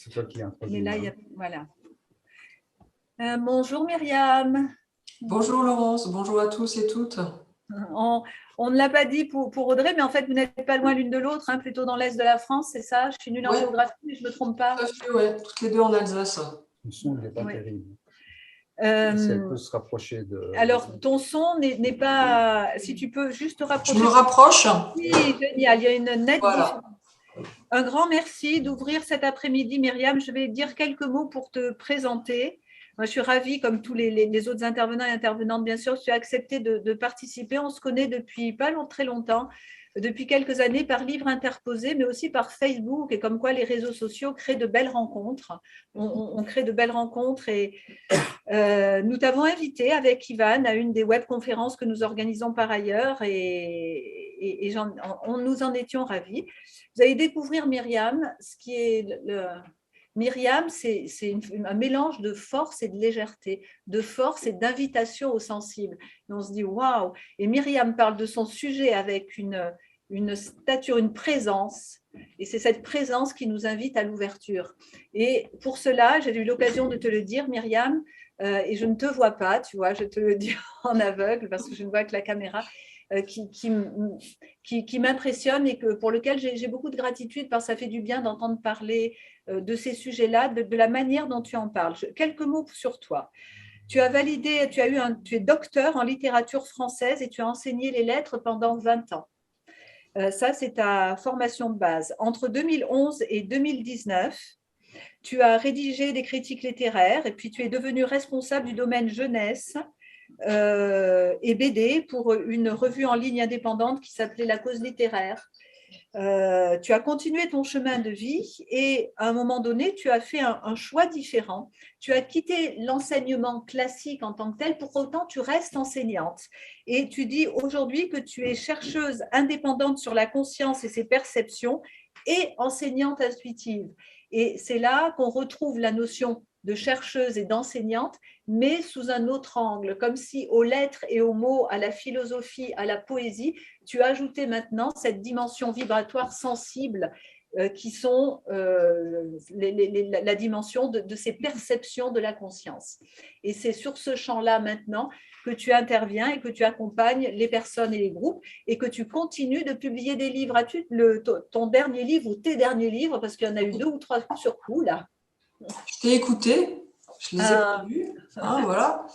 c'est toi qui introduis. Mais là, voilà. Bonjour Myriam. Bonjour Laurence, bonjour à tous et toutes. On ne l'a pas dit pour Audrey, mais en fait, vous n'êtes pas loin l'une de l'autre, hein, plutôt dans l'est de la France, c'est ça? Je suis nulle en géographie, mais je ne me trompe pas. Tout à fait, ouais, toutes les deux en Alsace. Le son n'est pas terrible. Si elle peut se rapprocher de… Alors, ton son n'est pas… Si tu peux juste te rapprocher… Je me rapproche. Oui, génial, il y a une nette différence. Un grand merci d'ouvrir cet après-midi, Myriam. Je vais dire quelques mots pour te présenter. Moi, je suis ravie, comme tous les autres intervenants et intervenantes, bien sûr, tu as accepté de participer. On se connaît depuis pas très longtemps, depuis quelques années par livre interposé, mais aussi par Facebook, et comme quoi les réseaux sociaux créent de belles rencontres. On crée de belles rencontres et nous t'avons invité avec Ivan à une des webconférences que nous organisons par ailleurs et nous en étions ravis. Vous allez découvrir Myriam, ce qui est Myriam, c'est un mélange de force et de légèreté, de force et d'invitation au sensible. Et on se dit waouh. Et Myriam parle de son sujet avec une stature, une présence. Et c'est cette présence qui nous invite à l'ouverture. Et pour cela, j'ai eu l'occasion de te le dire, Myriam, et je ne te vois pas, tu vois, je te le dis en aveugle parce que je ne vois que la caméra. Qui m'impressionne et pour lequel j'ai beaucoup de gratitude parce que ça fait du bien d'entendre parler de ces sujets-là, de la manière dont tu en parles. Quelques mots sur toi. Tu as validé, tu es docteur en littérature française et tu as enseigné les lettres pendant 20 ans. Ça, c'est ta formation de base. Entre 2011 et 2019, tu as rédigé des critiques littéraires et puis tu es devenu responsable du domaine jeunesse et BD pour une revue en ligne indépendante qui s'appelait La Cause littéraire. Tu as continué ton chemin de vie et à un moment donné, tu as fait un choix différent. Tu as quitté l'enseignement classique en tant que tel, pour autant tu restes enseignante. Et tu dis aujourd'hui que tu es chercheuse indépendante sur la conscience et ses perceptions et enseignante intuitive. Et c'est là qu'on retrouve la notion de chercheuse et d'enseignante, mais sous un autre angle, comme si aux lettres et aux mots, à la philosophie, à la poésie, tu ajoutais maintenant cette dimension vibratoire sensible qui sont la dimension de ces perceptions de la conscience. Et c'est sur ce champ-là maintenant que tu interviens et que tu accompagnes les personnes et les groupes et que tu continues de publier des livres. As-tu ton dernier livre ou tes derniers livres, parce qu'il y en a eu 2 ou 3 sur coup là? Je t'ai écouté, je les ai pas lus, voilà.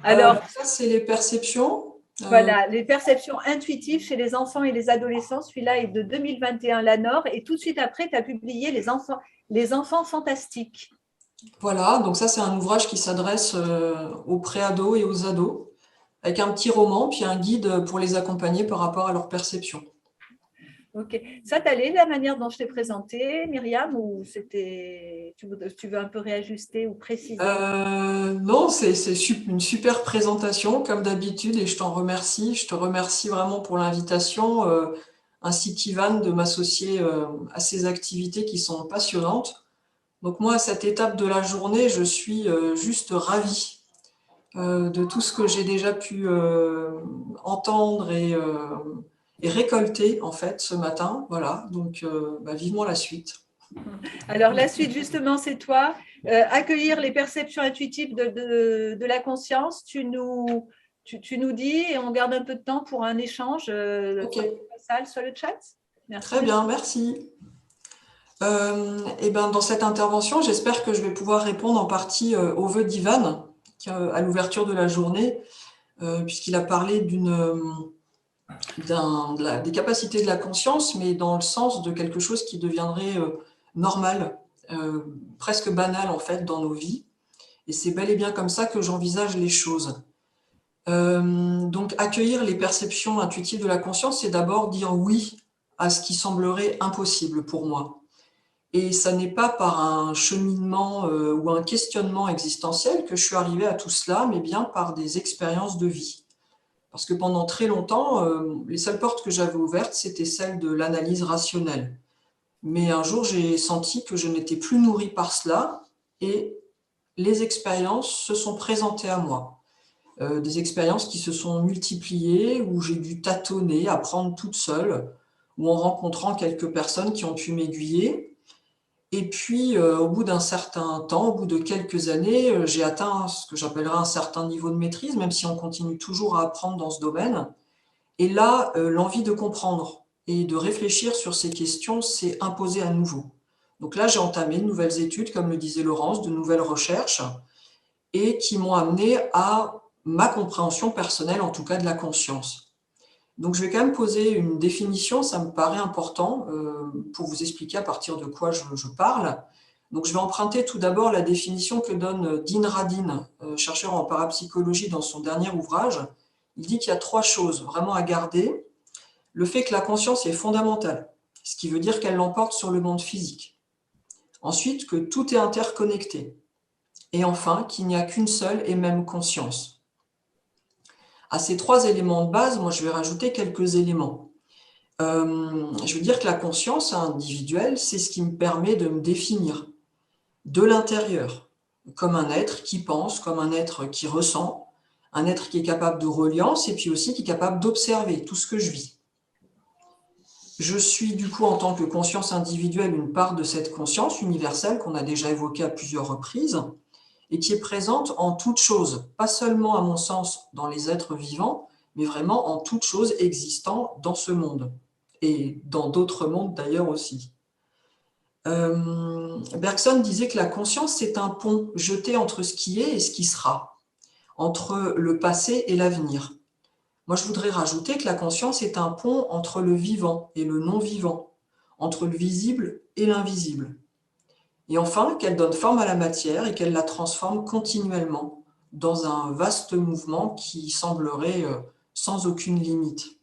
Alors, ça, c'est les perceptions. Voilà, les perceptions intuitives chez les enfants et les adolescents. Celui-là est de 2021, l'ANOR. Et tout de suite après, tu as publié les enfants fantastiques. Voilà, donc ça, c'est un ouvrage qui s'adresse aux pré-ados et aux ados, avec un petit roman, puis un guide pour les accompagner par rapport à leur perception. Ok. Ça t'allait la manière dont je t'ai présenté, Myriam, ou tu veux un peu réajuster ou préciser? Non, c'est une super présentation, comme d'habitude, et je t'en remercie. Je te remercie vraiment pour l'invitation, ainsi qu'Ivan, de m'associer à ces activités qui sont passionnantes. Donc moi, à cette étape de la journée, je suis juste ravie de tout ce que j'ai déjà pu entendre et récolter en fait ce matin. Voilà, donc vivement la suite. Alors la suite justement, c'est toi. Accueillir les perceptions intuitives de la conscience. Tu nous dis et on garde un peu de temps pour un échange sur la salle, sur le chat. Merci. Très bien, merci. Et dans cette intervention, j'espère que je vais pouvoir répondre en partie aux vœux d'Ivan à l'ouverture de la journée, puisqu'il a parlé des capacités de la conscience, mais dans le sens de quelque chose qui deviendrait normal, presque banal en fait dans nos vies. Et c'est bel et bien comme ça que j'envisage les choses. Donc accueillir les perceptions intuitives de la conscience, c'est d'abord dire oui à ce qui semblerait impossible pour moi. Et ça n'est pas par un cheminement ou un questionnement existentiel que je suis arrivée à tout cela, mais bien par des expériences de vie. Parce que pendant très longtemps, les seules portes que j'avais ouvertes, c'était celles de l'analyse rationnelle. Mais un jour, j'ai senti que je n'étais plus nourrie par cela et les expériences se sont présentées à moi. Des expériences qui se sont multipliées, où j'ai dû tâtonner, apprendre toute seule, ou en rencontrant quelques personnes qui ont pu m'aiguiller. Et puis, au bout d'un certain temps, au bout de quelques années, j'ai atteint ce que j'appellerais un certain niveau de maîtrise, même si on continue toujours à apprendre dans ce domaine. Et là, l'envie de comprendre et de réfléchir sur ces questions s'est imposée à nouveau. Donc là, j'ai entamé de nouvelles études, comme le disait Laurence, de nouvelles recherches, et qui m'ont amené à ma compréhension personnelle, en tout cas de la conscience. Donc je vais quand même poser une définition, ça me paraît important pour vous expliquer à partir de quoi je parle. Donc je vais emprunter tout d'abord la définition que donne Dean Radin, chercheur en parapsychologie dans son dernier ouvrage. Il dit qu'il y a 3 choses vraiment à garder. Le fait que la conscience est fondamentale, ce qui veut dire qu'elle l'emporte sur le monde physique. Ensuite, que tout est interconnecté. Et enfin, qu'il n'y a qu'une seule et même conscience. À ces 3 éléments de base, moi je vais rajouter quelques éléments. Je veux dire que la conscience individuelle, c'est ce qui me permet de me définir de l'intérieur, comme un être qui pense, comme un être qui ressent, un être qui est capable de reliance et puis aussi qui est capable d'observer tout ce que je vis. Je suis du coup en tant que conscience individuelle une part de cette conscience universelle qu'on a déjà évoquée à plusieurs reprises et qui est présente en toute chose, pas seulement à mon sens dans les êtres vivants, mais vraiment en toute chose existant dans ce monde et dans d'autres mondes d'ailleurs aussi. Bergson disait que la conscience, c'est un pont jeté entre ce qui est et ce qui sera, entre le passé et l'avenir. Moi, je voudrais rajouter que la conscience est un pont entre le vivant et le non-vivant, entre le visible et l'invisible. Et enfin, qu'elle donne forme à la matière et qu'elle la transforme continuellement dans un vaste mouvement qui semblerait sans aucune limite.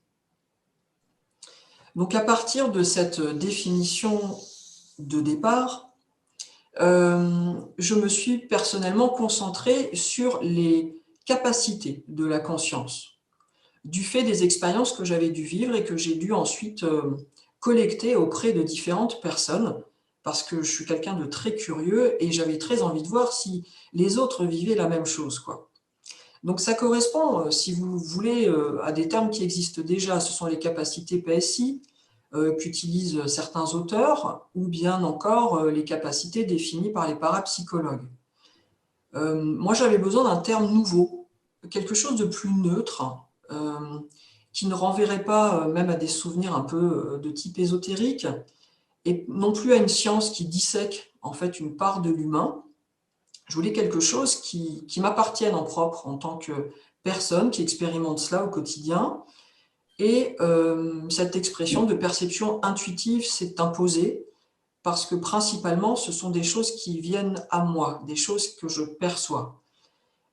Donc, à partir de cette définition de départ, je me suis personnellement concentrée sur les capacités de la conscience, du fait des expériences que j'avais dû vivre et que j'ai dû ensuite collecter auprès de différentes personnes, parce que je suis quelqu'un de très curieux et j'avais très envie de voir si les autres vivaient la même chose, quoi. Donc ça correspond, si vous voulez, à des termes qui existent déjà. Ce sont les capacités PSI qu'utilisent certains auteurs, ou bien encore les capacités définies par les parapsychologues. Moi, j'avais besoin d'un terme nouveau, quelque chose de plus neutre, qui ne renverrait pas même à des souvenirs un peu de type ésotérique, et non plus à une science qui dissèque en fait une part de l'humain. Je voulais quelque chose qui m'appartienne en propre en tant que personne qui expérimente cela au quotidien. Et cette expression de perception intuitive s'est imposée parce que principalement, ce sont des choses qui viennent à moi, des choses que je perçois.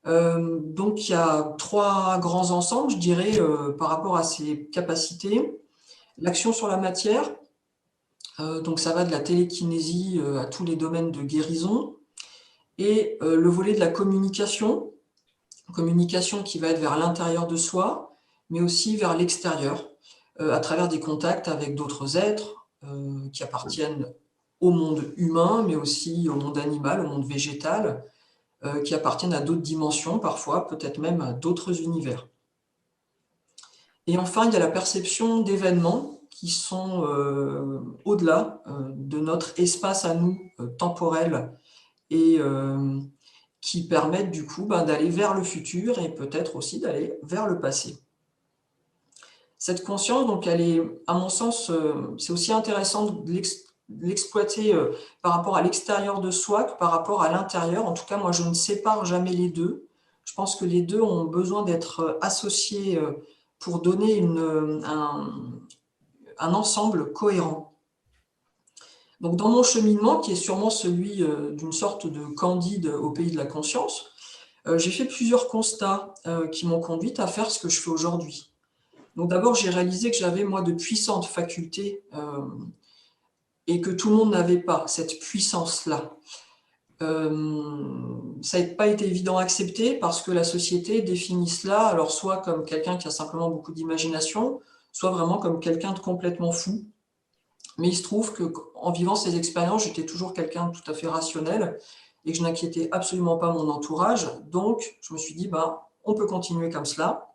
Donc, il y a 3 grands ensembles, je dirais, par rapport à ces capacités. L'action sur la matière, donc ça va de la télékinésie à tous les domaines de guérison, et le volet de la communication qui va être vers l'intérieur de soi, mais aussi vers l'extérieur, à travers des contacts avec d'autres êtres qui appartiennent au monde humain, mais aussi au monde animal, au monde végétal, qui appartiennent à d'autres dimensions parfois, peut-être même à d'autres univers. Et enfin, il y a la perception d'événements qui sont au-delà de notre espace à nous, temporel, et qui permettent du coup d'aller vers le futur et peut-être aussi d'aller vers le passé. Cette conscience, donc, elle est, à mon sens, c'est aussi intéressant de l'exploiter par rapport à l'extérieur de soi que par rapport à l'intérieur. En tout cas, moi, je ne sépare jamais les deux. Je pense que les deux ont besoin d'être associés pour donner un ensemble cohérent. Donc, dans mon cheminement, qui est sûrement celui d'une sorte de Candide au pays de la conscience, j'ai fait plusieurs constats qui m'ont conduite à faire ce que je fais aujourd'hui. Donc, d'abord, j'ai réalisé que j'avais, moi, de puissantes facultés et que tout le monde n'avait pas cette puissance-là. Ça n'a pas été évident à accepter parce que la société définit cela, alors soit comme quelqu'un qui a simplement beaucoup d'imagination, soit vraiment comme quelqu'un de complètement fou. Mais il se trouve qu'en vivant ces expériences, j'étais toujours quelqu'un de tout à fait rationnel et que je n'inquiétais absolument pas mon entourage. Donc, je me suis dit, on peut continuer comme cela.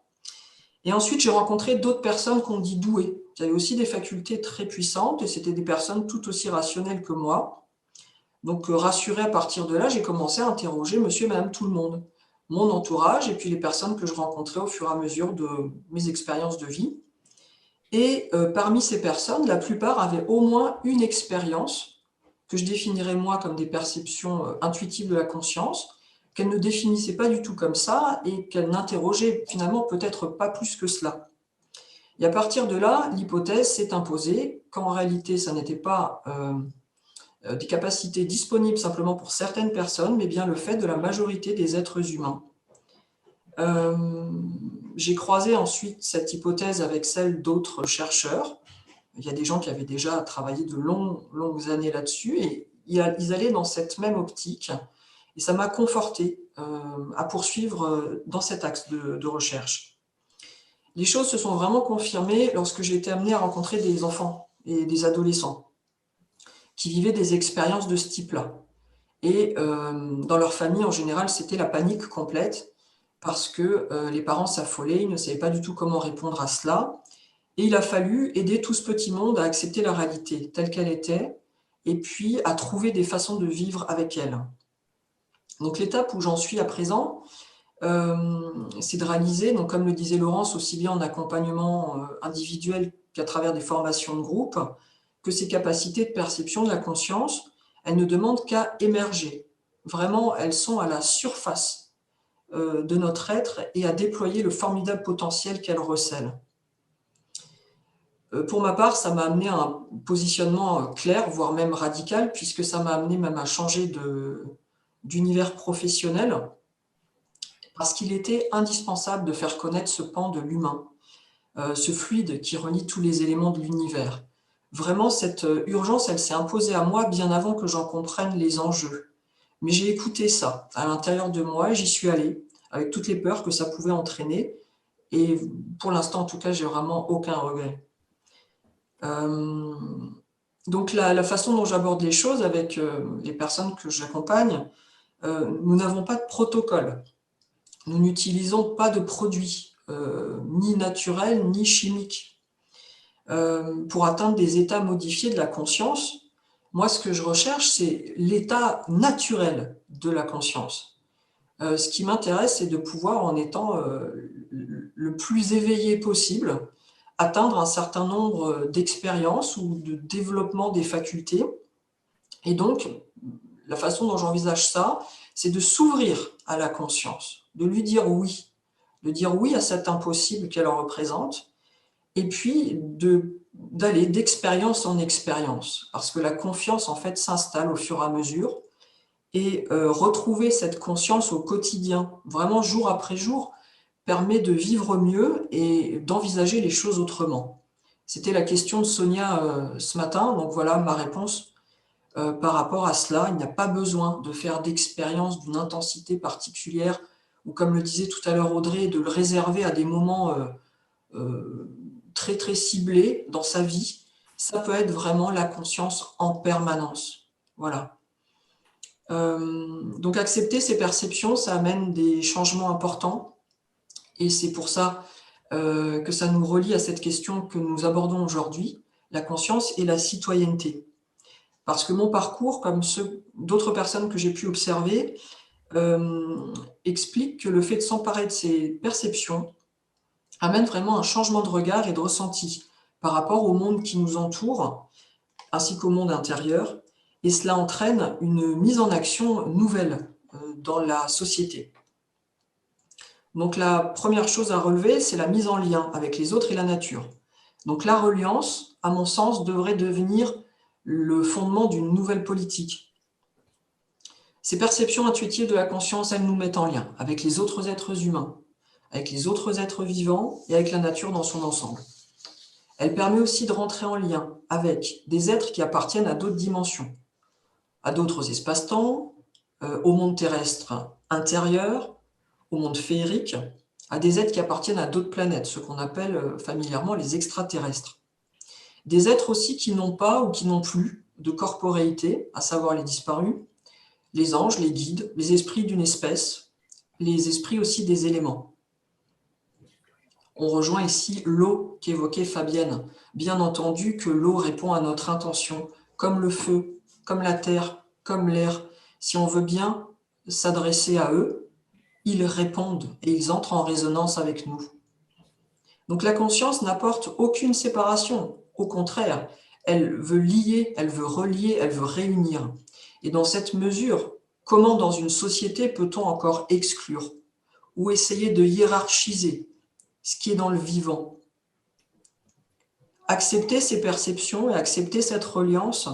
Et ensuite, j'ai rencontré d'autres personnes qu'on dit douées, qui avaient aussi des facultés très puissantes, et c'était des personnes tout aussi rationnelles que moi. Donc, rassurée à partir de là, j'ai commencé à interroger monsieur et madame tout le monde, mon entourage et puis les personnes que je rencontrais au fur et à mesure de mes expériences de vie. Et parmi ces personnes, la plupart avaient au moins une expérience que je définirais moi comme des perceptions intuitives de la conscience, qu'elles ne définissaient pas du tout comme ça et qu'elles n'interrogeaient finalement peut-être pas plus que cela. Et à partir de là, l'hypothèse s'est imposée qu'en réalité, ça n'était pas des capacités disponibles simplement pour certaines personnes, mais bien le fait de la majorité des êtres humains. J'ai croisé ensuite cette hypothèse avec celle d'autres chercheurs. Il y a des gens qui avaient déjà travaillé de longues années là-dessus et ils allaient dans cette même optique. Et ça m'a conforté à poursuivre dans cet axe de recherche. Les choses se sont vraiment confirmées lorsque j'ai été amenée à rencontrer des enfants et des adolescents qui vivaient des expériences de ce type-là. Et dans leur famille, en général, c'était la panique complète parce que les parents s'affolaient, ils ne savaient pas du tout comment répondre à cela. Et il a fallu aider tout ce petit monde à accepter la réalité telle qu'elle était et puis à trouver des façons de vivre avec elle. Donc l'étape où j'en suis à présent, c'est de réaliser, donc comme le disait Laurence, aussi bien en accompagnement individuel qu'à travers des formations de groupe, que ces capacités de perception de la conscience, elles ne demandent qu'à émerger. Vraiment, elles sont à la surface de notre être et à déployer le formidable potentiel qu'elles recèlent. Pour ma part, ça m'a amené à un positionnement clair, voire même radical, puisque ça m'a amené même à changer d'univers professionnel, parce qu'il était indispensable de faire connaître ce pan de l'humain, ce fluide qui relie tous les éléments de l'univers. Vraiment, cette urgence, elle s'est imposée à moi bien avant que j'en comprenne les enjeux. Mais j'ai écouté ça à l'intérieur de moi et j'y suis allée, avec toutes les peurs que ça pouvait entraîner. Et pour l'instant, en tout cas, j'ai vraiment aucun regret. Donc la façon dont j'aborde les choses avec les personnes que j'accompagne, nous n'avons pas de protocole. Nous n'utilisons pas de produits, ni naturels, ni chimiques. Pour atteindre des états modifiés de la conscience, moi, ce que je recherche, c'est l'état naturel de la conscience. Ce qui m'intéresse, c'est de pouvoir, en étant le plus éveillé possible, atteindre un certain nombre d'expériences ou de développement des facultés. Et donc, la façon dont j'envisage ça, c'est de s'ouvrir à la conscience, de lui dire oui, de dire oui à cet impossible qu'elle représente, et puis d'aller d'expérience en expérience, parce que la confiance, en fait, s'installe au fur et à mesure, et retrouver cette conscience au quotidien, vraiment jour après jour, permet de vivre mieux et d'envisager les choses autrement. C'était la question de Sonia ce matin, donc voilà ma réponse par rapport à cela. Il n'y a pas besoin de faire d'expérience d'une intensité particulière, ou comme le disait tout à l'heure Audrey, de le réserver à des moments très très ciblés dans sa vie. Ça peut être vraiment la conscience en permanence. Voilà. Donc accepter ces perceptions, ça amène des changements importants. Et c'est pour ça que ça nous relie à cette question que nous abordons aujourd'hui, la conscience et la citoyenneté. Parce que mon parcours, comme ceux d'autres personnes que j'ai pu observer, explique que le fait de s'emparer de ces perceptions amène vraiment un changement de regard et de ressenti par rapport au monde qui nous entoure, ainsi qu'au monde intérieur, et cela entraîne une mise en action nouvelle dans la société. Donc la première chose à relever, c'est la mise en lien avec les autres et la nature. Donc la reliance, à mon sens, devrait devenir le fondement d'une nouvelle politique. Ces perceptions intuitives de la conscience, elles nous mettent en lien avec les autres êtres humains, avec les autres êtres vivants et avec la nature dans son ensemble. Elle permet aussi de rentrer en lien avec des êtres qui appartiennent à d'autres dimensions, à d'autres espaces-temps, au monde terrestre intérieur, au monde féerique, à des êtres qui appartiennent à d'autres planètes, ce qu'on appelle familièrement les extraterrestres. Des êtres aussi qui n'ont pas ou qui n'ont plus de corporéité, à savoir les disparus, les anges, les guides, les esprits d'une espèce, les esprits aussi des éléments. On rejoint ici l'eau qu'évoquait Fabienne. Bien entendu que l'eau répond à notre intention, comme le feu, comme la terre, comme l'air. Si on veut bien s'adresser à eux, ils répondent et ils entrent en résonance avec nous. Donc la conscience n'apporte aucune séparation. Au contraire, elle veut lier, elle veut relier, elle veut réunir. Et dans cette mesure, comment dans une société peut-on encore exclure ou essayer de hiérarchiser ce qui est dans le vivant? Accepter ces perceptions et accepter cette reliance,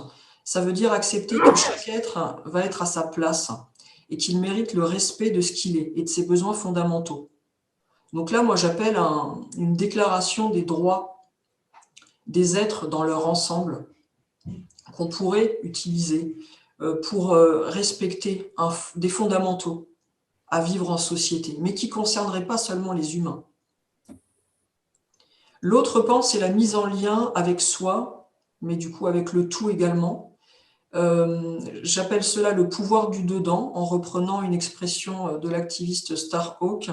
ça veut dire accepter que chaque être va être à sa place et qu'il mérite le respect de ce qu'il est et de ses besoins fondamentaux. Donc là, moi, j'appelle une déclaration des droits des êtres dans leur ensemble qu'on pourrait utiliser pour respecter des fondamentaux à vivre en société, mais qui ne concerneraient pas seulement les humains. L'autre pan, c'est la mise en lien avec soi, mais du coup avec le tout également. J'appelle cela le pouvoir du dedans, en reprenant une expression de l'activiste Starhawk.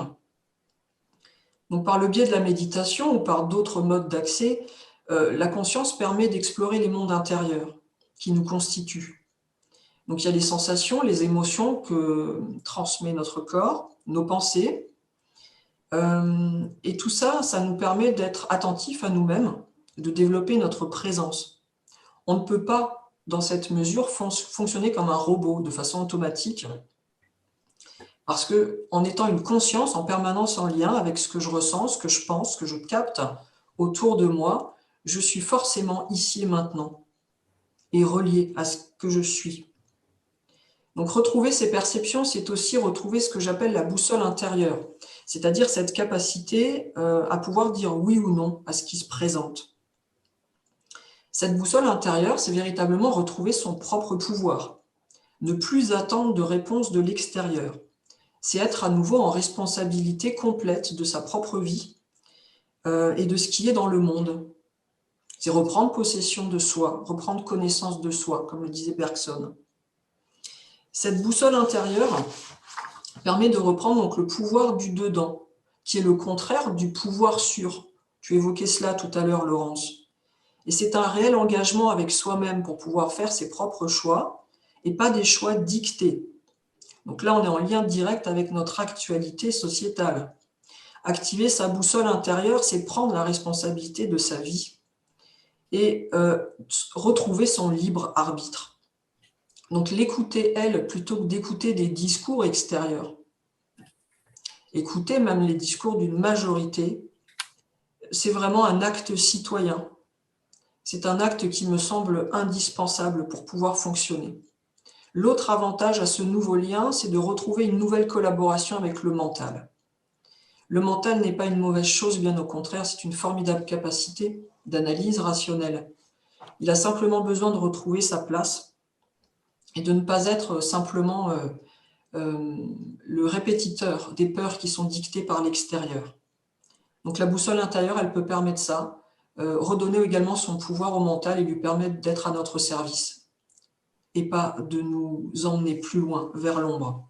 Donc, par le biais de la méditation ou par d'autres modes d'accès, la conscience permet d'explorer les mondes intérieurs qui nous constituent. Donc, il y a les sensations, les émotions que transmet notre corps, nos pensées. Et tout ça, ça nous permet d'être attentifs à nous-mêmes, de développer notre présence. On ne peut pas, dans cette mesure, fonctionner comme un robot de façon automatique, parce qu'en étant une conscience en permanence en lien avec ce que je ressens, ce que je pense, ce que je capte autour de moi, je suis forcément ici et maintenant et relié à ce que je suis. Donc retrouver ces perceptions, c'est aussi retrouver ce que j'appelle la boussole intérieure, c'est-à-dire cette capacité à pouvoir dire oui ou non à ce qui se présente. Cette boussole intérieure, c'est véritablement retrouver son propre pouvoir, ne plus attendre de réponse de l'extérieur. C'est être à nouveau en responsabilité complète de sa propre vie et de ce qui est dans le monde. C'est reprendre possession de soi, reprendre connaissance de soi, comme le disait Bergson. Cette boussole intérieure permet de reprendre donc le pouvoir du dedans, qui est le contraire du pouvoir sur. Tu évoquais cela tout à l'heure, Laurence. Et c'est un réel engagement avec soi-même pour pouvoir faire ses propres choix et pas des choix dictés. Donc là, on est en lien direct avec notre actualité sociétale. Activer sa boussole intérieure, c'est prendre la responsabilité de sa vie et retrouver son libre arbitre. Donc l'écouter, elle, plutôt que d'écouter des discours extérieurs. Écouter même les discours d'une majorité, c'est vraiment un acte citoyen. C'est un acte qui me semble indispensable pour pouvoir fonctionner. L'autre avantage à ce nouveau lien, c'est de retrouver une nouvelle collaboration avec le mental. Le mental n'est pas une mauvaise chose, bien au contraire, c'est une formidable capacité d'analyse rationnelle. Il a simplement besoin de retrouver sa place et de ne pas être simplement le répétiteur des peurs qui sont dictées par l'extérieur. Donc la boussole intérieure, elle peut permettre ça, redonner également son pouvoir au mental et lui permettre d'être à notre service et pas de nous emmener plus loin, vers l'ombre.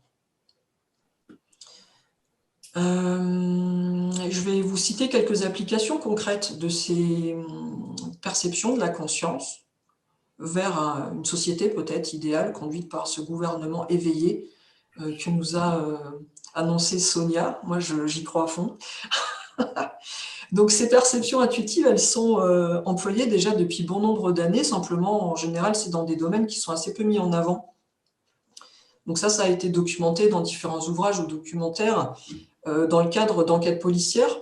Je vais vous citer quelques applications concrètes de ces perceptions de la conscience vers une société peut-être idéale, conduite par ce gouvernement éveillé que nous a annoncé Sonia. Moi, j'y crois à fond. Donc, ces perceptions intuitives, elles sont employées déjà depuis bon nombre d'années. Simplement, en général, c'est dans des domaines qui sont assez peu mis en avant. Donc ça a été documenté dans différents ouvrages ou documentaires. Dans le cadre d'enquêtes policières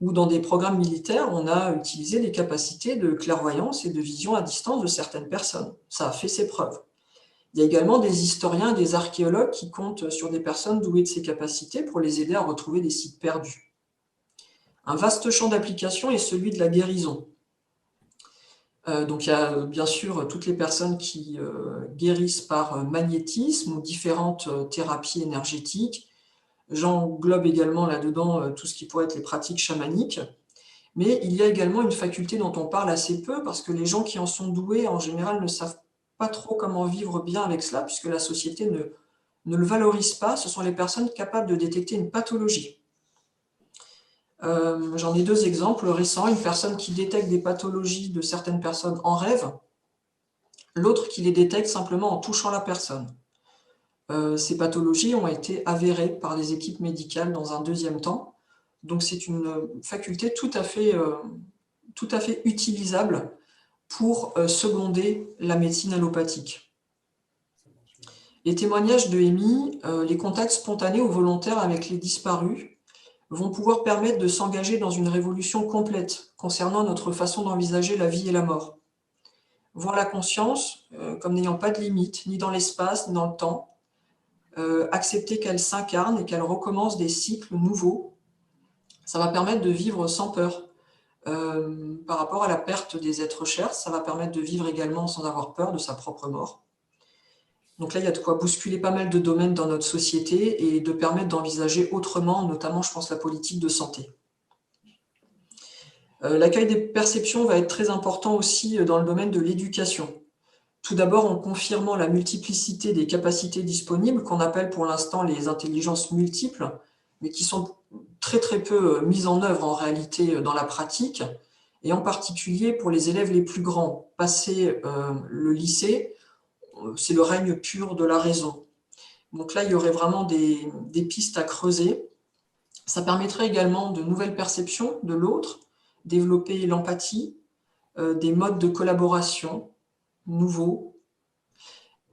ou dans des programmes militaires, on a utilisé les capacités de clairvoyance et de vision à distance de certaines personnes. Ça a fait ses preuves. Il y a également des historiens et des archéologues qui comptent sur des personnes douées de ces capacités pour les aider à retrouver des sites perdus. Un vaste champ d'application est celui de la guérison. Donc il y a bien sûr toutes les personnes qui guérissent par magnétisme ou différentes thérapies énergétiques. J'englobe également là-dedans tout ce qui pourrait être les pratiques chamaniques. Mais il y a également une faculté dont on parle assez peu parce que les gens qui en sont doués, en général, ne savent pas trop comment vivre bien avec cela puisque la société ne le valorise pas. Ce sont les personnes capables de détecter une pathologie. J'en ai deux exemples récents. Une personne qui détecte des pathologies de certaines personnes en rêve l'autre qui les détecte simplement en touchant la personne. Ces pathologies ont été avérées par les équipes médicales dans un deuxième temps. Donc c'est une faculté tout à fait utilisable pour seconder la médecine allopathique. Les témoignages de Amy, les contacts spontanés ou volontaires avec les disparus vont pouvoir permettre de s'engager dans une révolution complète concernant notre façon d'envisager la vie et la mort. Voir la conscience comme n'ayant pas de limite, ni dans l'espace, ni dans le temps, accepter qu'elle s'incarne et qu'elle recommence des cycles nouveaux, ça va permettre de vivre sans peur. Par rapport à la perte des êtres chers, ça va permettre de vivre également sans avoir peur de sa propre mort. Donc là, il y a de quoi bousculer pas mal de domaines dans notre société et de permettre d'envisager autrement, notamment, je pense, la politique de santé. L'accueil des perceptions va être très important aussi dans le domaine de l'éducation. Tout d'abord en confirmant la multiplicité des capacités disponibles, qu'on appelle pour l'instant les intelligences multiples, mais qui sont très très peu mises en œuvre en réalité dans la pratique, et en particulier pour les élèves les plus grands. Passé le lycée, c'est le règne pur de la raison. Donc là, il y aurait vraiment des pistes à creuser. Ça permettrait également de nouvelles perceptions de l'autre, développer l'empathie, des modes de collaboration nouveaux,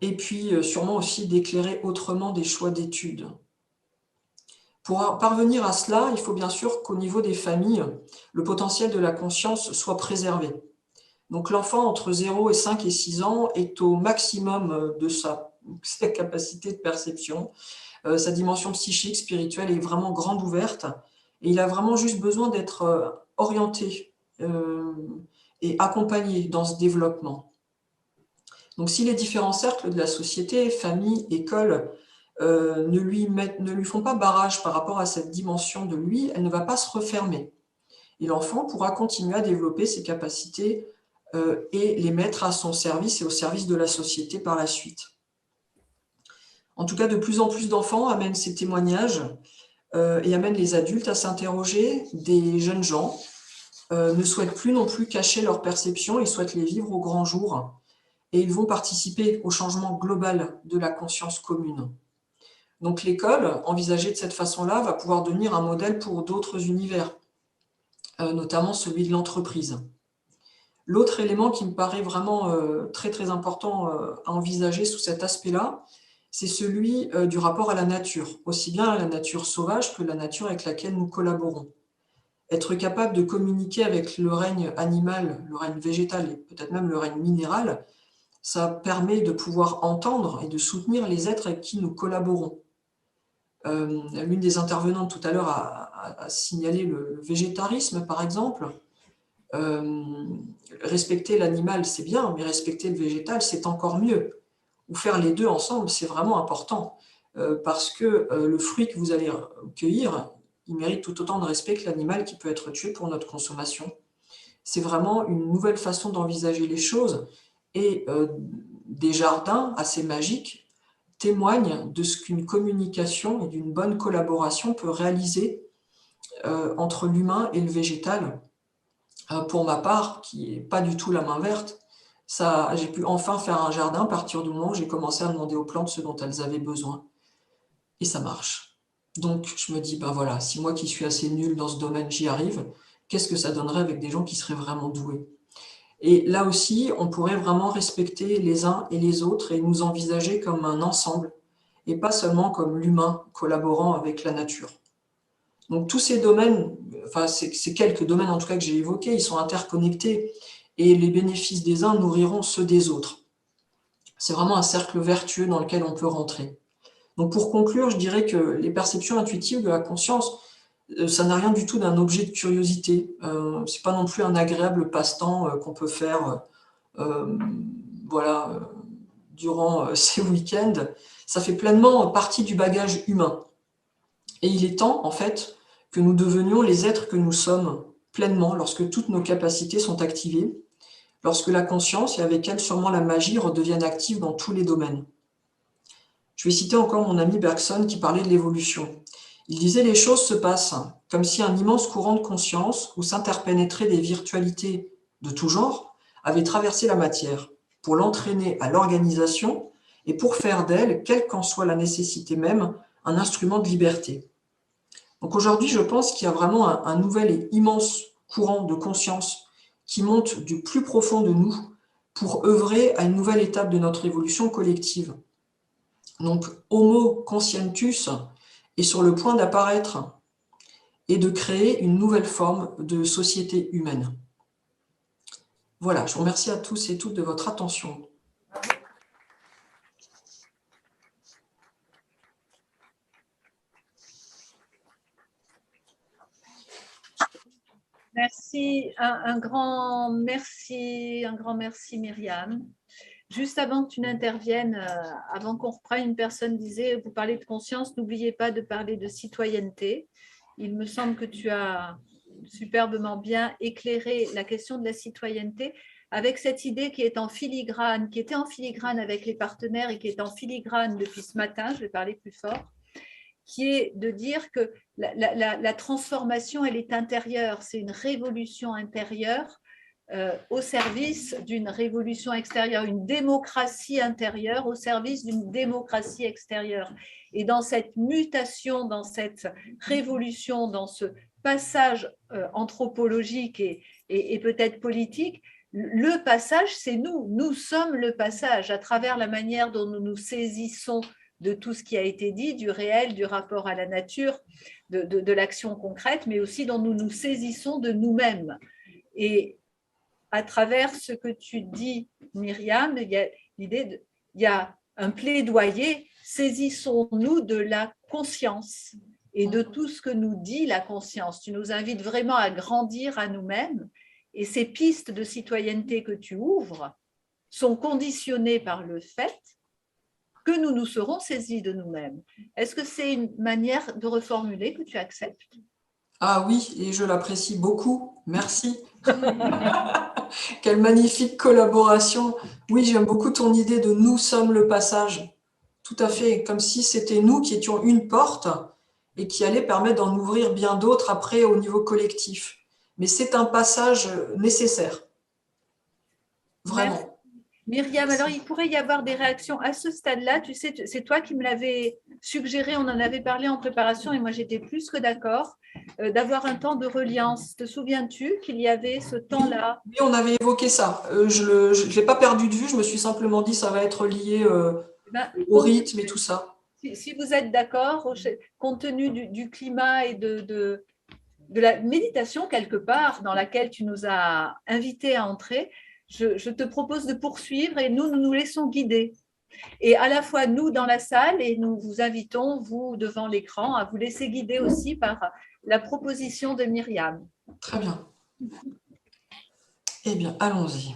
et puis sûrement aussi d'éclairer autrement des choix d'études. Pour parvenir à cela, il faut bien sûr qu'au niveau des familles, le potentiel de la conscience soit préservé. Donc l'enfant entre 0 et 5 et 6 ans est au maximum de sa capacité de perception. Sa dimension psychique, spirituelle est vraiment grande ouverte et il a vraiment juste besoin d'être orienté et accompagné dans ce développement. Donc si les différents cercles de la société, famille, école, ne lui font pas barrage par rapport à cette dimension de lui, elle ne va pas se refermer. Et l'enfant pourra continuer à développer ses capacités et les mettre à son service et au service de la société par la suite. En tout cas, de plus en plus d'enfants amènent ces témoignages et amènent les adultes à s'interroger. Des jeunes gens ne souhaitent plus non plus cacher leurs perceptions, ils souhaitent les vivre au grand jour et ils vont participer au changement global de la conscience commune. Donc l'école, envisagée de cette façon-là, va pouvoir devenir un modèle pour d'autres univers, notamment celui de l'entreprise. L'autre élément qui me paraît vraiment très très important à envisager sous cet aspect-là, c'est celui du rapport à la nature, aussi bien à la nature sauvage que la nature avec laquelle nous collaborons. Être capable de communiquer avec le règne animal, le règne végétal et peut-être même le règne minéral, ça permet de pouvoir entendre et de soutenir les êtres avec qui nous collaborons. L'une des intervenantes tout à l'heure a signalé le végétarisme, par exemple. Respecter l'animal, c'est bien, mais respecter le végétal, c'est encore mieux. Ou faire les deux ensemble, c'est vraiment important. Parce que le fruit que vous allez cueillir, il mérite tout autant de respect que l'animal qui peut être tué pour notre consommation. C'est vraiment une nouvelle façon d'envisager les choses. Et des jardins assez magiques témoignent de ce qu'une communication et d'une bonne collaboration peut réaliser entre l'humain et le végétal. Pour ma part, qui n'est pas du tout la main verte, j'ai pu enfin faire un jardin à partir du moment où j'ai commencé à demander aux plantes ce dont elles avaient besoin. Et ça marche. Donc je me dis, ben voilà, si moi qui suis assez nul dans ce domaine, j'y arrive, qu'est-ce que ça donnerait avec des gens qui seraient vraiment doués? Et là aussi, on pourrait vraiment respecter les uns et les autres et nous envisager comme un ensemble, et pas seulement comme l'humain collaborant avec la nature. Donc tous ces domaines, enfin ces quelques domaines en tout cas que j'ai évoqués, ils sont interconnectés et les bénéfices des uns nourriront ceux des autres. C'est vraiment un cercle vertueux dans lequel on peut rentrer. Donc pour conclure, je dirais que les perceptions intuitives de la conscience, ça n'a rien du tout d'un objet de curiosité. C'est pas non plus un agréable passe-temps qu'on peut faire durant ces week-ends. Ça fait pleinement partie du bagage humain. Et il est temps, en fait, que nous devenions les êtres que nous sommes pleinement lorsque toutes nos capacités sont activées, lorsque la conscience et avec elle sûrement la magie redeviennent actives dans tous les domaines. Je vais citer encore mon ami Bergson qui parlait de l'évolution. Il disait « Les choses se passent comme si un immense courant de conscience où s'interpénétraient des virtualités de tout genre avait traversé la matière. pour l'entraîner à l'organisation et pour faire d'elle, quelle qu'en soit la nécessité même, un instrument de liberté. Donc aujourd'hui, je pense qu'il y a vraiment un nouvel et immense courant de conscience qui monte du plus profond de nous pour œuvrer à une nouvelle étape de notre évolution collective. Donc, Homo conscientus est sur le point d'apparaître et de créer une nouvelle forme de société humaine. Voilà, je vous remercie à tous et toutes de votre attention. Merci, un grand merci Myriam. Juste avant que tu n'interviennes, avant qu'on reprenne, une personne disait, vous parlez de conscience, n'oubliez pas de parler de citoyenneté. Il me semble que tu as superbement bien éclairé la question de la citoyenneté avec cette idée qui est en filigrane, qui était en filigrane avec les partenaires et qui est en filigrane depuis ce matin, je vais parler plus fort, qui est de dire que la transformation, elle est intérieure, c'est une révolution intérieure au service d'une révolution extérieure, une démocratie intérieure au service d'une démocratie extérieure. Et dans cette mutation, dans cette révolution, dans ce passage anthropologique et peut-être politique, le passage, c'est nous. Nous sommes le passage à travers la manière dont nous nous saisissons de tout ce qui a été dit, du réel, du rapport à la nature, de l'action concrète, mais aussi dont nous nous saisissons de nous-mêmes. Et à travers ce que tu dis, Myriam, il y a un plaidoyer, saisissons-nous de la conscience et de tout ce que nous dit la conscience. Tu nous invites vraiment à grandir à nous-mêmes et ces pistes de citoyenneté que tu ouvres sont conditionnées par le fait que nous nous serons saisis de nous-mêmes. Est-ce que c'est une manière de reformuler que tu acceptes? Ah oui, et je l'apprécie beaucoup. Merci. Quelle magnifique collaboration. Oui, j'aime beaucoup ton idée de « nous sommes le passage ». Tout à fait, comme si c'était nous qui étions une porte et qui allait permettre d'en ouvrir bien d'autres après au niveau collectif. Mais c'est un passage nécessaire. Vraiment. Merci. Myriam, alors il pourrait y avoir des réactions à ce stade-là. Tu sais, c'est toi qui me l'avais suggéré, on en avait parlé en préparation et moi j'étais plus que d'accord d'avoir un temps de reliance. Te souviens-tu qu'il y avait ce temps-là? Oui, on avait évoqué ça. Je ne l'ai pas perdu de vue, je me suis simplement dit ça va être lié au rythme et tout ça. Si vous êtes d'accord, compte tenu du climat et de la méditation quelque part dans laquelle tu nous as invités à entrer, je te propose de poursuivre et nous nous laissons guider. Et à la fois nous dans la salle et nous vous invitons, vous devant l'écran, à vous laisser guider aussi par la proposition de Myriam. Très bien. Eh bien, allons-y.